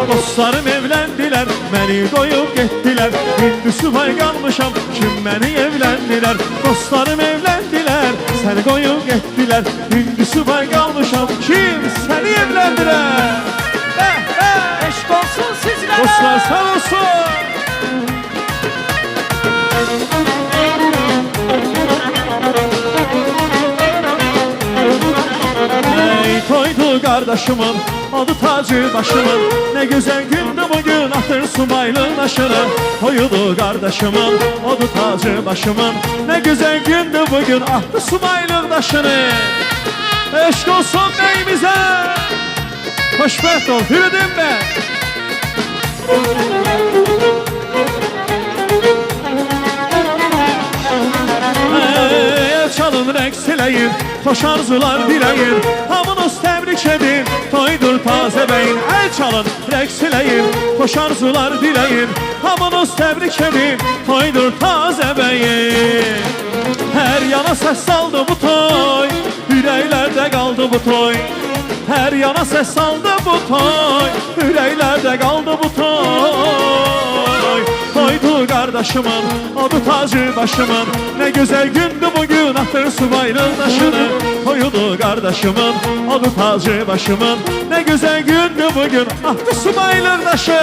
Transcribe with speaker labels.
Speaker 1: Dostlarım evlendiler, beni koyup gittiler. İndi subay kalmışam, kim beni evlendiler. Dostlarım evlendiler, seni koyup gittiler. İndi subay kalmışam, kim seni evlendiler.
Speaker 2: Eşk olsun sizlere.
Speaker 1: Dostlar sağ olsun. Ey toydu kardeşimin, adı tacı başımın. Ne güzel gündü bugün, atır subaylığın aşırı. Toydu kardeşimin, adı tacı başımın. Ne güzel gündü bugün, attı subaylığın aşırı. Eşk olsun beyimize. Hoşbeht ol, yürüdüm ben. Çalın rəqs eləyir, xoş arzular diləyir. Hamınız təbrik edin, toydur tazə bəyin. Əl çalın rəqs eləyir, xoş arzular diləyir. Hamınız təbrik edin, toydur tazə bəyin. Hər yana səs saldı bu toy, ürəklərdə qaldı bu toy. Hər yana səs saldı bu toy, ürəklərdə qaldı bu toy. Toydu kardeşimin, adı tacı başımın. Ne güzel gündü bugün, atır subaylığın daşını. Toydu kardeşimin, adı tacı başımın. Ne güzel gündü bugün, attı subaylığın daşı.